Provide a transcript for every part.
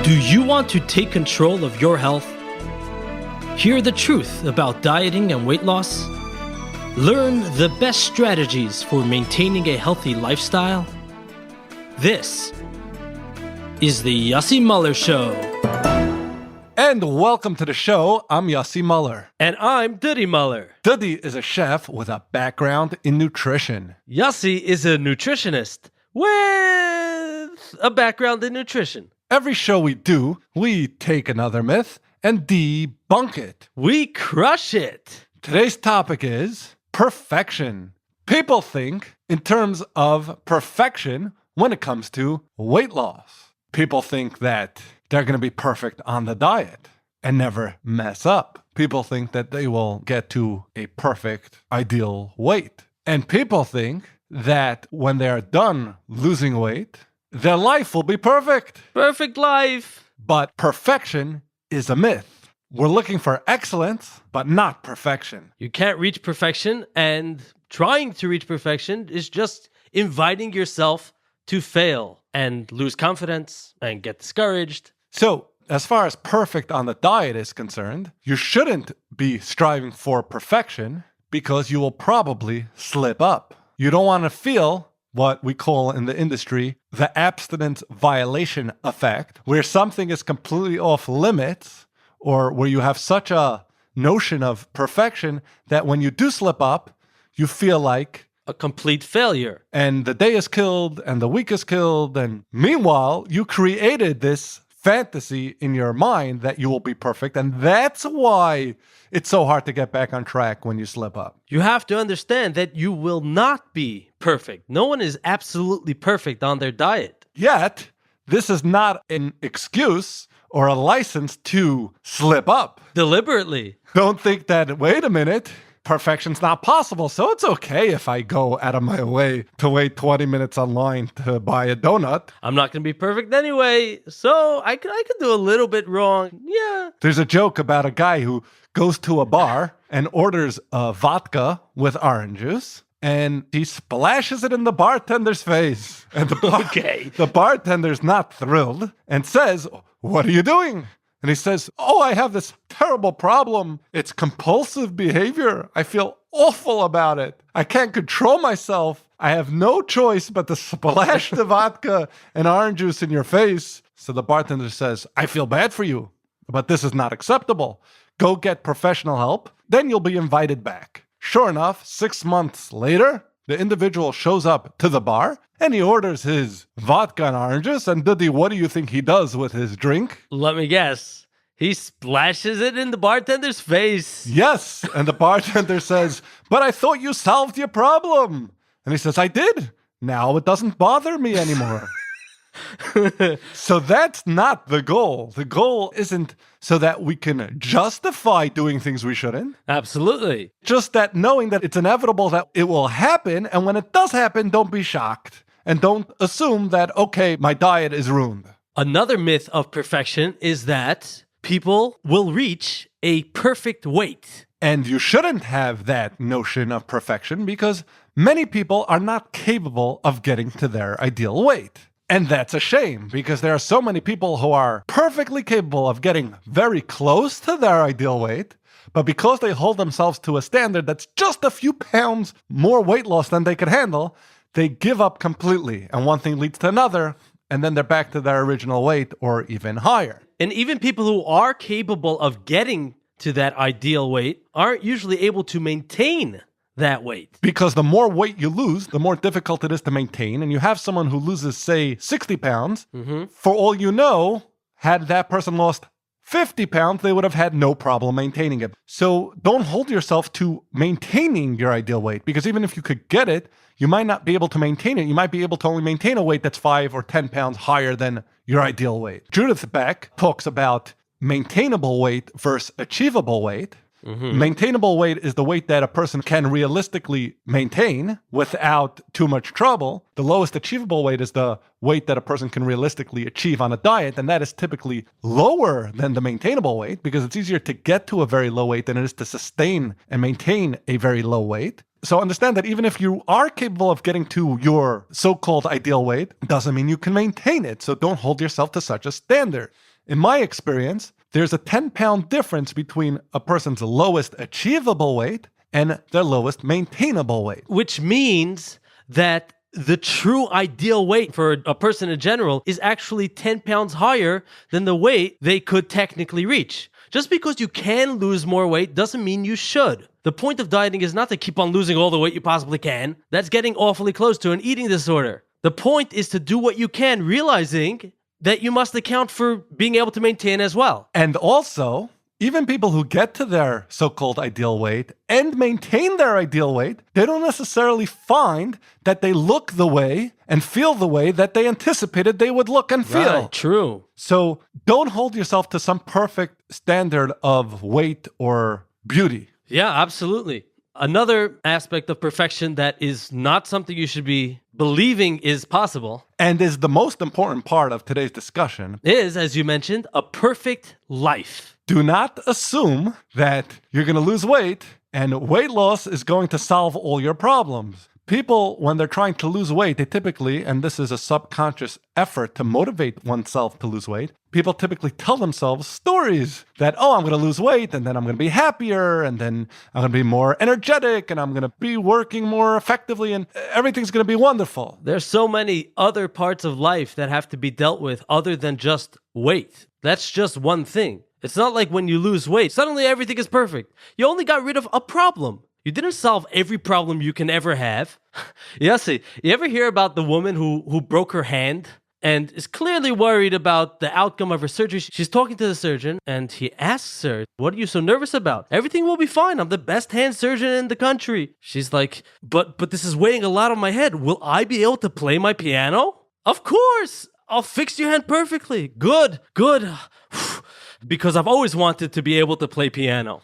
Do you want to take control of your health? Hear the truth about dieting and weight loss? Learn the best strategies for maintaining a healthy lifestyle? This is the Yossi Muller Show. And welcome to the show. I'm Yossi Muller. And I'm Duddy Muller. Duddy is a chef with a background in nutrition. Yossi is a nutritionist with a background in nutrition. Every show we do, we take another myth and debunk it. We crush it. Today's topic is perfection. People think in terms of perfection when it comes to weight loss. People think that they're going to be perfect on the diet and never mess up. People think that they will get to a perfect, ideal weight. And people think that when they're done losing weight, their life will be perfect. Perfect life. But perfection is a myth. We're looking for excellence, but not perfection. You can't reach perfection, and trying to reach perfection is just inviting yourself to fail and lose confidence and get discouraged. So, as far as perfect on the diet is concerned, you shouldn't be striving for perfection because you will probably slip up. You don't want to feel what we call in the industry the abstinence violation effect, where something is completely off limits or where you have such a notion of perfection that when you do slip up, you feel like a complete failure. And the day is killed and the week is killed. And meanwhile, you created this fantasy in your mind that you will be perfect. And that's why it's so hard to get back on track when you slip up. You have to understand that you will not be perfect. No one is absolutely perfect on their diet. Yet, this is not an excuse or a license to slip up. Deliberately. Don't think that, wait a minute, perfection's not possible, so it's okay if I go out of my way to wait 20 minutes online to buy a donut. I'm not going to be perfect anyway, so I could do a little bit wrong. Yeah. There's a joke about a guy who goes to a bar and orders a vodka with orange juice, and he splashes it in the bartender's face. And the bartender's not thrilled and says, "What are you doing?" And he says, "Oh, I have this terrible problem. It's compulsive behavior. I feel awful about it. I can't control myself. I have no choice but to splash the vodka and orange juice in your face." So the bartender says, "I feel bad for you, but this is not acceptable. Go get professional help. Then you'll be invited back." Sure enough, 6 months later, the individual shows up to the bar and he orders his vodka and oranges. And Duddy, what do you think he does with his drink? Let me guess. He splashes it in the bartender's face. Yes. And the bartender says, "But I thought you solved your problem." And he says, "I did. Now it doesn't bother me anymore." So that's not the goal. The goal isn't so that we can justify doing things we shouldn't. Absolutely. Just that knowing that it's inevitable that it will happen. And when it does happen, don't be shocked. And don't assume that, okay, my diet is ruined. Another myth of perfection is that people will reach a perfect weight. And you shouldn't have that notion of perfection because many people are not capable of getting to their ideal weight. And that's a shame because there are so many people who are perfectly capable of getting very close to their ideal weight, but because they hold themselves to a standard that's just a few pounds more weight loss than they could handle, they give up completely. And one thing leads to another, and then they're back to their original weight or even higher. And even people who are capable of getting to that ideal weight aren't usually able to maintain that weight. Because the more weight you lose, the more difficult it is to maintain. And you have someone who loses, say, 60 pounds. For all you know, had that person lost 50 pounds, they would have had no problem maintaining it. So don't hold yourself to maintaining your ideal weight, because even if you could get it, you might not be able to maintain it. You might be able to only maintain a weight that's 5 or 10 pounds higher than your ideal weight. Judith Beck talks about maintainable weight versus achievable weight. Maintainable weight is the weight that a person can realistically maintain without too much trouble. The lowest achievable weight is the weight that a person can realistically achieve on a diet, and that is typically lower than the maintainable weight because it's easier to get to a very low weight than it is to sustain and maintain a very low weight. So understand that even if you are capable of getting to your so-called ideal weight, doesn't mean you can maintain it. So don't hold yourself to such a standard. in my experience, there's a 10-pound difference between a person's lowest achievable weight and their lowest maintainable weight. Which means that the true ideal weight for a person in general is actually 10 pounds higher than the weight they could technically reach. Just because you can lose more weight doesn't mean you should. The point of dieting is not to keep on losing all the weight you possibly can. That's getting awfully close to an eating disorder. The point is to do what you can, realizing that you must account for being able to maintain as well. And also, even people who get to their so-called ideal weight and maintain their ideal weight, they don't necessarily find that they look the way and feel the way that they anticipated they would look and feel. Right, true. So don't hold yourself to some perfect standard of weight or beauty. Yeah, absolutely. Another aspect of perfection that is not something you should be believing is possible, and is the most important part of today's discussion, is, as you mentioned, a perfect life. Do not assume that you're going to lose weight and weight loss is going to solve all your problems. People, when they're trying to lose weight, they typically, and this is a subconscious effort to motivate oneself to lose weight, people typically tell themselves stories that, oh, I'm going to lose weight and then I'm going to be happier and then I'm going to be more energetic and I'm going to be working more effectively and everything's going to be wonderful. There's so many other parts of life that have to be dealt with other than just weight. That's just one thing. It's not like when you lose weight, suddenly everything is perfect. You only got rid of a problem. You didn't solve every problem you can ever have. Yossi, you ever hear about the woman who broke her hand and is clearly worried about the outcome of her surgery? She's talking to the surgeon and he asks her, "What are you so nervous about? Everything will be fine. I'm the best hand surgeon in the country." She's like, but this is weighing a lot on my head. Will I be able to play my piano? Of course. I'll fix your hand perfectly. Good. Because I've always wanted to be able to play piano.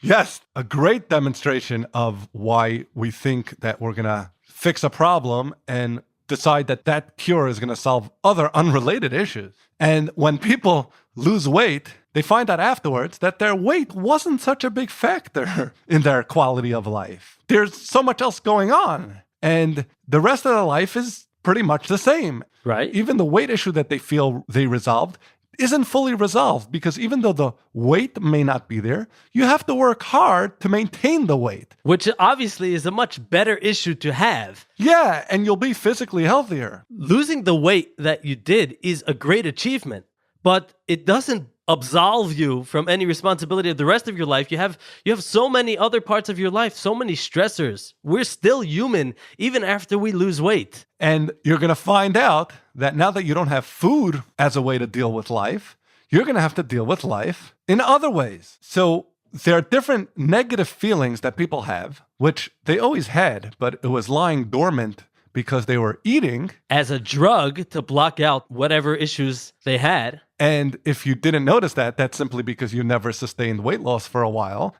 Yes, a great demonstration of why we think that we're going to fix a problem and decide that that cure is going to solve other unrelated issues. And when people lose weight, they find out afterwards that their weight wasn't such a big factor in their quality of life. There's so much else going on. And the rest of their life is pretty much the same. Right. Even the weight issue that they feel they resolved isn't fully resolved, because even though the weight may not be there, you have to work hard to maintain the weight. Which obviously is a much better issue to have. Yeah, and you'll be physically healthier. Losing the weight that you did is a great achievement, but it doesn't absolve you from any responsibility of the rest of your life. You have so many other parts of your life, so many stressors. We're still human even after we lose weight. And you're going to find out that now that you don't have food as a way to deal with life, you're going to have to deal with life in other ways. So there are different negative feelings that people have, which they always had, but it was lying dormant because they were eating as a drug to block out whatever issues they had. And if you didn't notice that, that's simply because you never sustained weight loss for a while.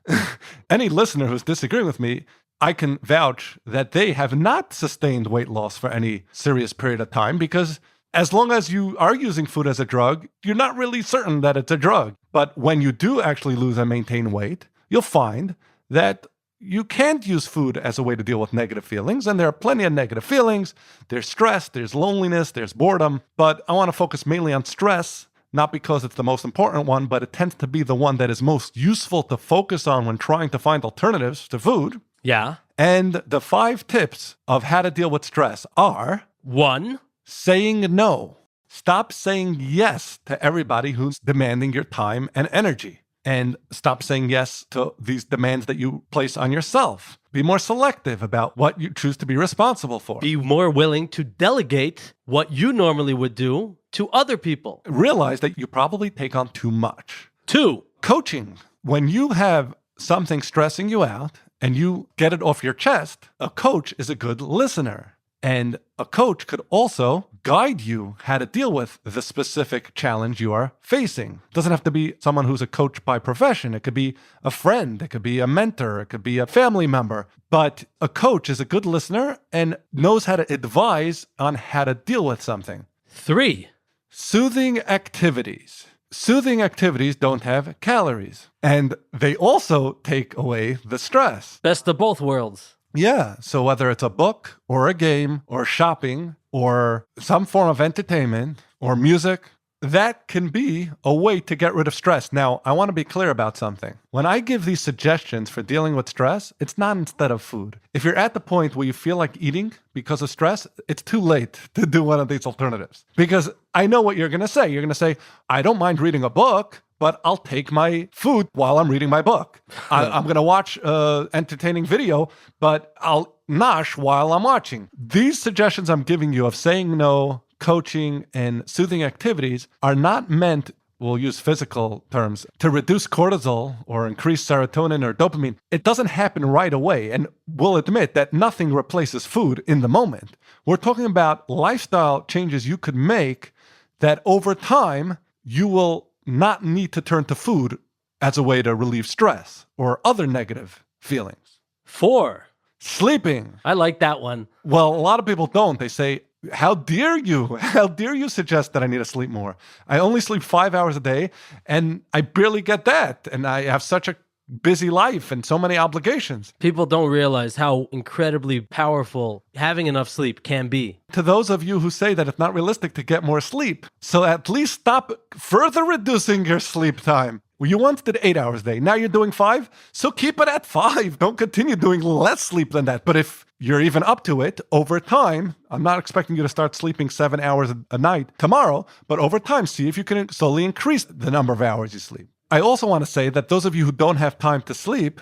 Any listener who's disagreeing with me, I can vouch that they have not sustained weight loss for any serious period of time, because as long as you are using food as a drug, you're not really certain that it's a drug. But when you do actually lose and maintain weight, you'll find that you can't use food as a way to deal with negative feelings. And there are plenty of negative feelings. There's stress, there's loneliness, there's boredom. But I want to focus mainly on stress, not because it's the most important one, but it tends to be the one that is most useful to focus on when trying to find alternatives to food. Yeah. And the 5 tips of how to deal with stress are: 1, saying no. Stop saying yes to everybody who's demanding your time and energy. And stop saying yes to these demands that you place on yourself. Be more selective about what you choose to be responsible for. Be more willing to delegate what you normally would do to other people. Realize that you probably take on too much. 2, coaching. When you have something stressing you out and you get it off your chest, a coach is a good listener. And a coach could also guide you how to deal with the specific challenge you are facing. It doesn't have to be someone who's a coach by profession. It could be a friend. It could be a mentor. It could be a family member. But a coach is a good listener and knows how to advise on how to deal with something. 3, soothing activities. Soothing activities don't have calories. And they also take away the stress. best of both worlds. Yeah, so whether it's a book or a game or shopping or some form of entertainment or music that can be a way to get rid of stress. Now, I want to be clear about something. When I give these suggestions for dealing with stress, it's not instead of food. If you're at the point where you feel like eating because of stress, it's too late to do one of these alternatives. Because I know what you're going to say. You're going to say, I don't mind reading a book, but I'll take my food while I'm reading my book. I'm going to watch entertaining video, but I'll nosh while I'm watching. These suggestions I'm giving you of saying no, coaching, and soothing activities are not meant, we'll use physical terms, to reduce cortisol or increase serotonin or dopamine. It doesn't happen right away. And we'll admit that nothing replaces food in the moment. We're talking about lifestyle changes you could make that over time you will not need to turn to food as a way to relieve stress or other negative feelings. 4. Sleeping. I like that one. Well, a lot of people don't. They say, how dare you? How dare you suggest that I need to sleep more? I only sleep 5 hours a day and I barely get that. And I have such a busy life and so many obligations. People don't realize how incredibly powerful having enough sleep can be. To those of you who say that it's not realistic to get more sleep, so at least stop further reducing your sleep time. Well, you once did 8 hours a day. Now you're doing 5. So keep it at 5. Don't continue doing less sleep than that. But if you're even up to it, over time, I'm not expecting you to start sleeping 7 hours a night tomorrow, but over time, see if you can slowly increase the number of hours you sleep. I also want to say that those of you who don't have time to sleep,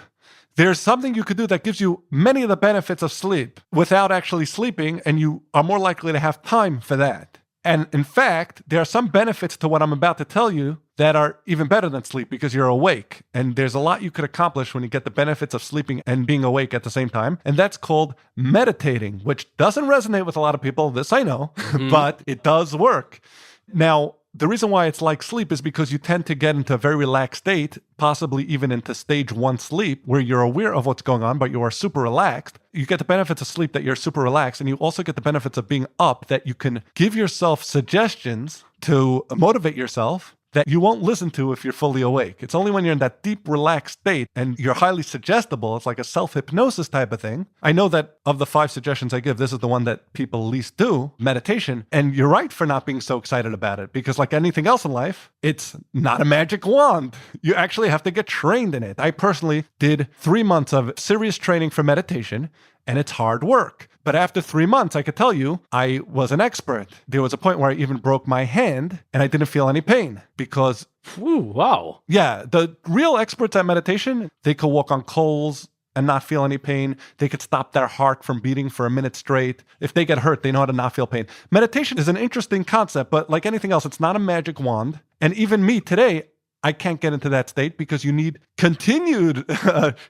there's something you could do that gives you many of the benefits of sleep without actually sleeping, and you are more likely to have time for that. And in fact, there are some benefits to what I'm about to tell you that are even better than sleep because you're awake. And there's a lot you could accomplish when you get the benefits of sleeping and being awake at the same time. And that's called meditating, which doesn't resonate with a lot of people. This I know, but it does work. Now, the reason why it's like sleep is because you tend to get into a very relaxed state, possibly even into stage 1 sleep, where you're aware of what's going on, but you are super relaxed. You get the benefits of sleep that you're super relaxed, and you also get the benefits of being up, that you can give yourself suggestions to motivate yourself that you won't listen to if you're fully awake. It's only when you're in that deep, relaxed state and you're highly suggestible. It's like a self-hypnosis type of thing. I know that of the 5 suggestions I give, this is the one that people least do, meditation. And you're right for not being so excited about it, because like anything else in life, it's not a magic wand. You actually have to get trained in it. I personally did 3 months of serious training for meditation, and it's hard work. But after 3 months, I could tell you I was an expert. There was a point where I even broke my hand and I didn't feel any pain because... Ooh, wow. Yeah, the real experts at meditation, they could walk on coals and not feel any pain. They could stop their heart from beating for a minute straight. If they get hurt, they know how to not feel pain. Meditation is an interesting concept, but like anything else, it's not a magic wand. And even me today, I can't get into that state because you need continued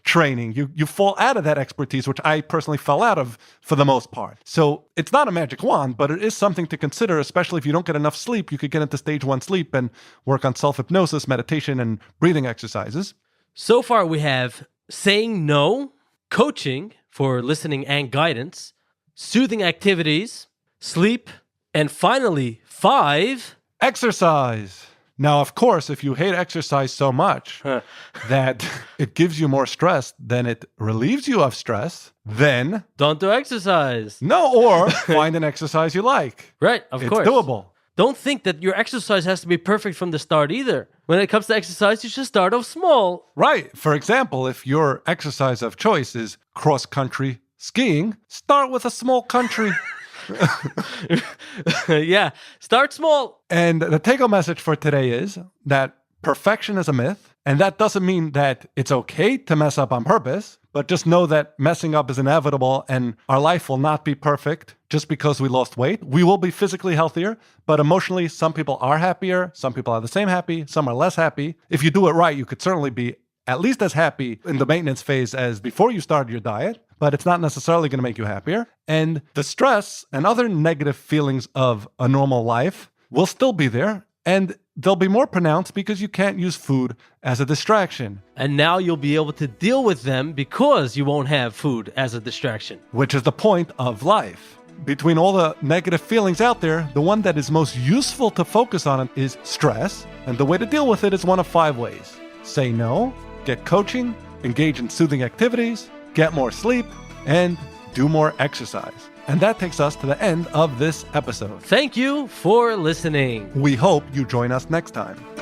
training. You fall out of that expertise, which I personally fell out of for the most part. So it's not a magic wand, but it is something to consider, especially if you don't get enough sleep. You could get into stage 1 sleep and work on self-hypnosis, meditation, and breathing exercises. So far, we have saying no, coaching for listening and guidance, soothing activities, sleep, and finally, 5... exercise. Now, of course, if you hate exercise so much that it gives you more stress than it relieves you of stress, then... don't do exercise. No, or find an exercise you like. Right, of course. It's doable. Don't think that your exercise has to be perfect from the start either. When it comes to exercise, you should start off small. Right. For example, if your exercise of choice is cross-country skiing, start with a small country. Yeah, start small. And the take-home message for today is that perfection is a myth, and that doesn't mean that it's okay to mess up on purpose, but just know that messing up is inevitable and our life will not be perfect just because we lost weight. We will be physically healthier, but emotionally, some people are happier, some people are the same happy, some are less happy. If you do it right, you could certainly be at least as happy in the maintenance phase as before you started your diet, but it's not necessarily going to make you happier. And the stress and other negative feelings of a normal life will still be there, and they'll be more pronounced because you can't use food as a distraction. And now you'll be able to deal with them because you won't have food as a distraction. Which is the point of life. Between all the negative feelings out there, the one that is most useful to focus on is stress, and the way to deal with it is one of 5 ways. Say no, get coaching, engage in soothing activities, get more sleep, and do more exercise. And that takes us to the end of this episode. Thank you for listening. We hope you join us next time.